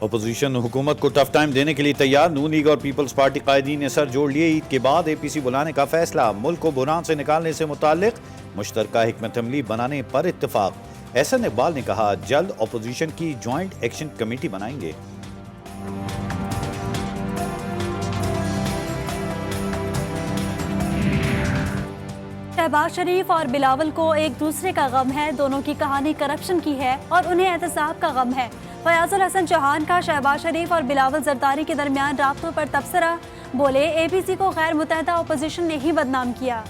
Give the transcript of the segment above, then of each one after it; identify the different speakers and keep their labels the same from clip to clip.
Speaker 1: Opposition हुकूमत को tough time देने के लिए तैयार। नून लीग और पीपल्स पार्टी कायदीन ने सर जोड़ लिए। ईद के बाद APC बुलाने का फैसला। मुल्क को बुरान से निकालने से मुताल्लिक मुश्तरका हिकमत अमली बनाने पर इत्तेफाक। एहसन इकबाल ने कहा जल्द अपोजिशन की ज्वाइंट एक्शन कमेटी बनाएंगे।
Speaker 2: शहबाज शरीफ और बिलावल को एक दूसरे का गम है। दोनों की कहानी करप्शन की है और उन्हें एहतसाब का गम है। फयाजुल हसन चौहान का शहबाज शरीफ और बिलावल जरदारी के दरमियान राब्तों पर तबसरा। बोले APC को गैर मुतहदा अपोजिशन ने ही बदनाम किया।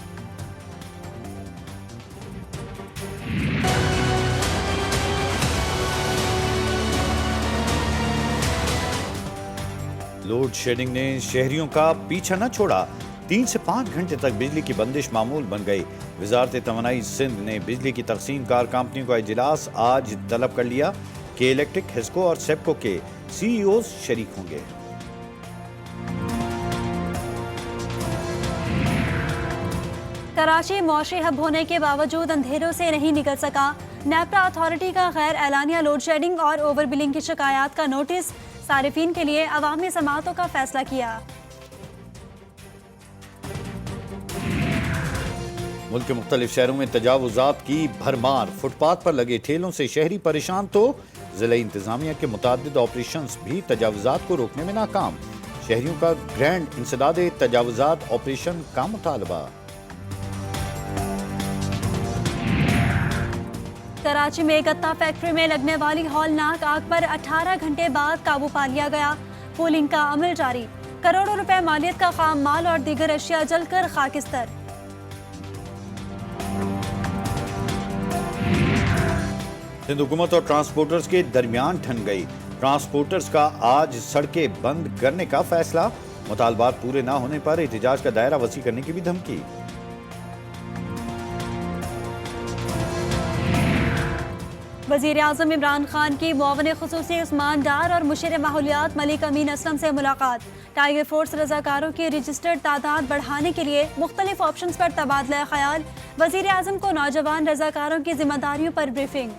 Speaker 1: लोड शेडिंग ने शहरियों का पीछा न छोड़ा। 3 से 5 घंटे तक बिजली की बंदिश मामूल बन गई। वजारत तवानाई सिंध ने बिजली की तकसीम कार कंपनियों का इजलास आज तलब कर लिया कि इलेक्ट्रिक, हिस्को और सेप्को के CEOs शरीक होंगे।
Speaker 2: कराची मौशी हब होने के बावजूद अंधेरों से नहीं निकल सका। नेपरा अथॉरिटी का गैर एलानिया लोड शेडिंग और ओवर बिलिंग की शिकायत का नोटिस। सारिफीन के लिए अवामी समातों का फैसला किया।
Speaker 1: मुल्क के मुख्तलिफ शहरों में तजावुजात की भरमार। फुटपाथ पर लगे ठेलों से शहरी परेशान तो जिला इंतजामिया के मुतादिद ऑपरेशंस भी तजावुजात को रोकने में नाकाम। शहरियों का ग्रैंड इंसदाद तजावुजात ऑपरेशन का मुतालबा।
Speaker 2: कराची में गत्ता फैक्ट्री में लगने वाली हौलनाक आग पर 18 घंटे बाद काबू पा लिया गया। पुलिंग का अमल जारी। करोड़ों रुपए मालियत का खाम माल और दीगर अशिया जलकर खाकिस्तर।
Speaker 1: सिंध हुकूमत और ट्रांसपोर्टर्स के दरमियान ठन गई। ट्रांसपोर्टर्स का आज सड़कें बंद करने का फैसला। मुतालबात पूरे ना होने पर एहतजाज का दायरा वसी करने की भी धमकी।
Speaker 2: वजीर आज़म इमरान खान की मुआवन खुसूसी उस्मान डार और मुशीर माहौलियात मलिक अमीन असलम से मुलाकात। टाइगर फोर्स रजाकारों की रजिस्टर्ड तादाद बढ़ाने के लिए मुख्तलिफ ऑप्शंस पर तबादला ख्याल। वजीर आज़म को नौजवान रजाकारों की जिम्मेदारियों पर ब्रीफिंग।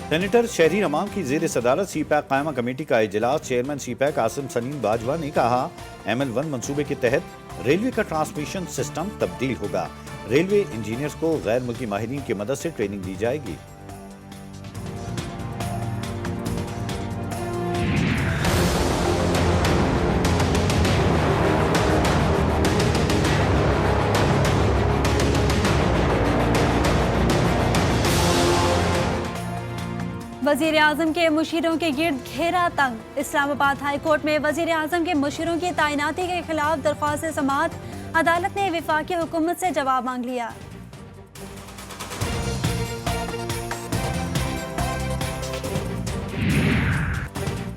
Speaker 1: सेनेटर शहरी अमाम की जेर सदारत CPAC कायमा कमेटी का इजलास। चेयरमैन CPAC आसिम सलीम बाजवा ने कहा ML1 मंसूबे के तहत रेलवे का ट्रांसमिशन सिस्टम तब्दील होगा। रेलवे इंजीनियर्स को गैर मुल्की माहिरीन की मदद से ट्रेनिंग दी जाएगी।
Speaker 2: वजीर आज़म के मुशीरों के गिर्द घेरा तंग। इस्लामाबाद हाई कोर्ट में वजीर आज़म के मुशीरों की तैनाती के खिलाफ दरख्वास्त समाअत। अदालत ने वफाकी हुकूमत से जवाब मांग लिया।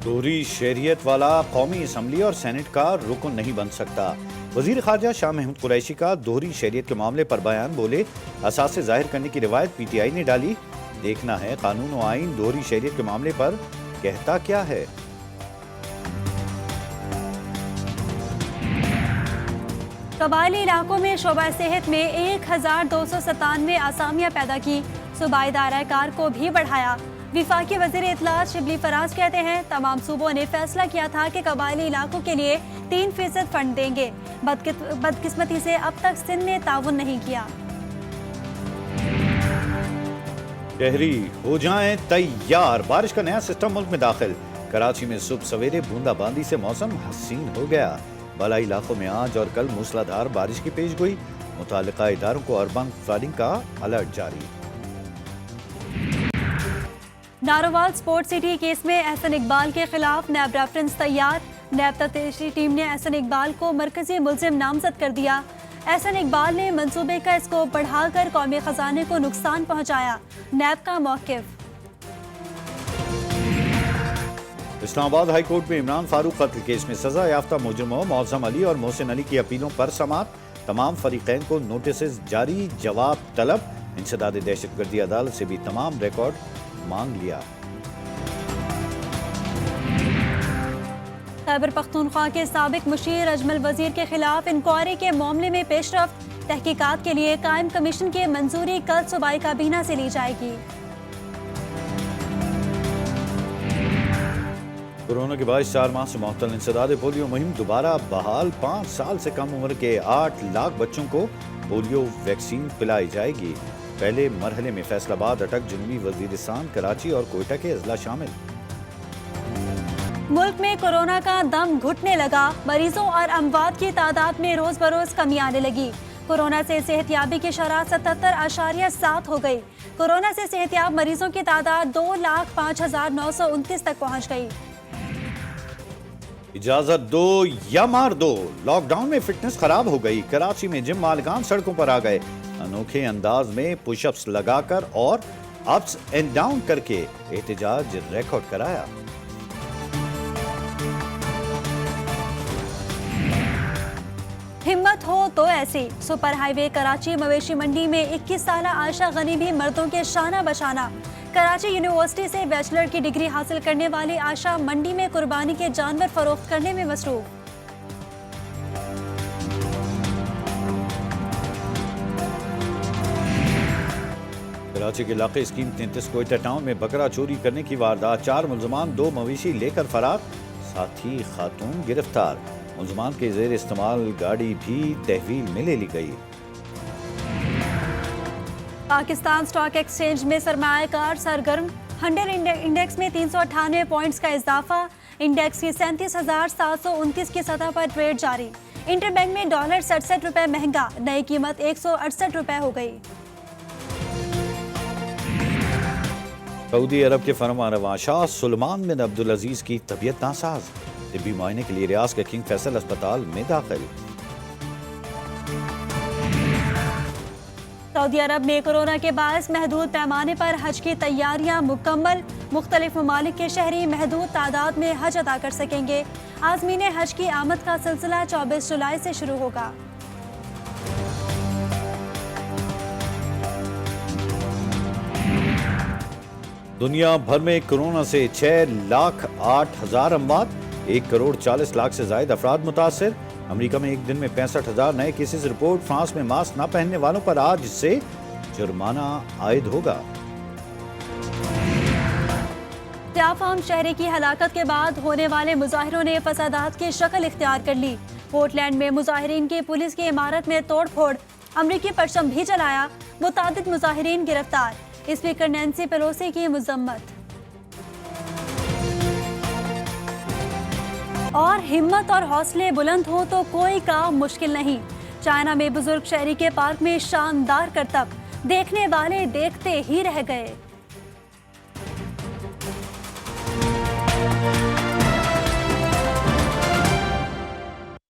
Speaker 1: दोहरी शहरियत वाला कौमी असम्बली और सेनेट का रुकन नहीं बन सकता। वजीर खारजा शाह महमूद कुरैशी का दोहरी शहरियत के मामले पर बयान। बोले असासे जाहिर करने की रिवायत PTI ने डाली। देखना है कानून और आइन दोहरी शहरियत के मामले पर कहता क्या है।
Speaker 2: कबायली इलाकों में शोबा सेहत में 1297 आसामियां पैदा की। सूबाई दायरा-ए-कार को भी बढ़ाया। विफाकी वजीर इत्तलात शिबली फराज कहते हैं तमाम सूबों ने फैसला किया था कि कबायली इलाकों के लिए 3% फंड देंगे। बदकिस्मती से अब तक सिंध ने ताउन नहीं किया।
Speaker 1: शहरी हो जाएं तैयार। बारिश का नया सिस्टम मुल्क में दाखिल। कराची में सुबह सवेरे बूंदाबांदी से मौसम हसीन हो गया। बालाई इलाकों में आज और कल मूसलाधार बारिश की पेशगोई। मुतालिका इदारों को अर्बन फ्लडिंग का अलर्ट जारी।
Speaker 2: नारोवाल स्पोर्ट्स सिटी केस में एहसन इकबाल के खिलाफ नैब रेफरेंस तैयार। नैब तफ्तीशी टीम ने एहसन इकबाल को मरकजी मुल्जिम नामजद कर दिया। एहसन इकबाल ने मंसूबे का स्कोप बढ़ाकर कौमी खजाने को नुकसान पहुंचाया। नैब का मौकिफ।
Speaker 1: इस्लामाबाद हाई कोर्ट में इमरान फारूक कत्ल केस में सजा याफ्ता मुजरिमों मौज़म अली और मोहसिन अली की अपीलों पर समाअत। तमाम फरीकैन को नोटिस जारी, जवाब तलब। इंसदाद दहशतगर्दी अदालत से भी तमाम रिकॉर्ड मांग लिया।
Speaker 2: खैबर पख्तूनख्वा के साबिक मुशीर अजमल वजीर के खिलाफ इंक्वायरी के मामले में पेशरफ्त। तहकीकात के लिए कायम कमीशन की मंजूरी कल सूबाई काबीना से ली जाएगी।
Speaker 1: कोरोना के बाद 4 माह से मुअत्तल इंसदाद पोलियो मुहिम दोबारा बहाल। 5 साल से कम उम्र के 8 लाख बच्चों को पोलियो वैक्सीन पिलाई जाएगी। पहले मरहले में फैसलाबाद, अटक, जुनूबी वजीरिस्तान, कराची और कोयटा के अजला शामिल।
Speaker 2: मुल्क में कोरोना का दम घुटने लगा। मरीजों और अमवात की तादाद में रोज बरोज कमी आने लगी। कोरोना से सेहतयाबी की शरह 77.7 हो गई। कोरोना से सेहतयाब मरीजों की तादाद 2,05,929 तक पहुंच गई।
Speaker 1: इजाजत दो या मार दो, लॉकडाउन में फिटनेस खराब हो गई। कराची में जिम मालिकान सड़कों पर आ गए। अनोखे अंदाज में पुशअप्स लगाकर और अप्स एंड डाउन करके एहतजाज रिकॉर्ड कराया।
Speaker 2: हिम्मत हो तो ऐसी। सुपर हाईवे कराची मवेशी मंडी में 21 साला आयशा गनी भी मर्दों के शाना बशाना। कराची यूनिवर्सिटी से बैचलर की डिग्री हासिल करने वाली आयशा मंडी में कुर्बानी के जानवर फरोख्त करने में मसरूफ।
Speaker 1: कराची के इलाके स्कीम 33 कोयटा टाउन में बकरा चोरी करने की वारदात। 4 मुलजमान 2 मवेशी लेकर फरार, साथी खातून गिरफ्तार। मुलजमान के जेर इस्तेमाल गाड़ी भी तहवील में ले ली गई।
Speaker 2: पाकिस्तान स्टॉक एक्सचेंज में सरमायाकार सरगर्म। 100 इंडेक्स में 398 पॉइंट्स का इजाफा। इंडेक्स की 37,729 की सतह पर ट्रेड जारी। इंटरबैंक में डॉलर 67 रुपए महंगा, नई कीमत 168 रुपए हो गई।
Speaker 1: सऊदी अरब के फरमानरवा शाह सुलेमान बिन अब्दुल अजीज की तबीयत नासाज। तिब्बी मुआयने के लिए रियाज के किंग फैसल अस्पताल में दाखिल।
Speaker 2: सऊदी अरब में कोरोना के बायस महदूद पैमाने पर हज की तैयारियां मुकम्मल। मुख्तलिफ ममालिक के शहरी महदूद तादाद में हज अदा कर सकेंगे। आज़मीन हज की आमद का सिलसिला 24 जुलाई से शुरू होगा।
Speaker 1: दुनिया भर में कोरोना से 6,08,000 अमवात, 1,40,00,000 से ज्यादा अफराद मुतासिर। अमेरिका में एक दिन में 65,000 नए केसेस रिपोर्ट। फ्रांस में मास्क न पहनने वालों पर आज से जुर्माना आयद होगा।
Speaker 2: त्याफाम शहरी की हलाकत के बाद होने वाले मुजाहिरों ने फसादात की शक्ल इख्तियार कर ली। पोर्टलैंड में मुजाहिरीन की पुलिस की इमारत में तोड़ फोड़, अमरीकी परचम भी जलाया। मुतादिद मुजाहिरीन गिरफ्तार। स्पीकर नैन्सी पेलोसी की मजम्मत। और हिम्मत और हौसले बुलंद हो तो कोई काम मुश्किल नहीं। चाइना में बुजुर्ग शहरी के पार्क में शानदार करतब, देखने वाले देखते ही रह गए।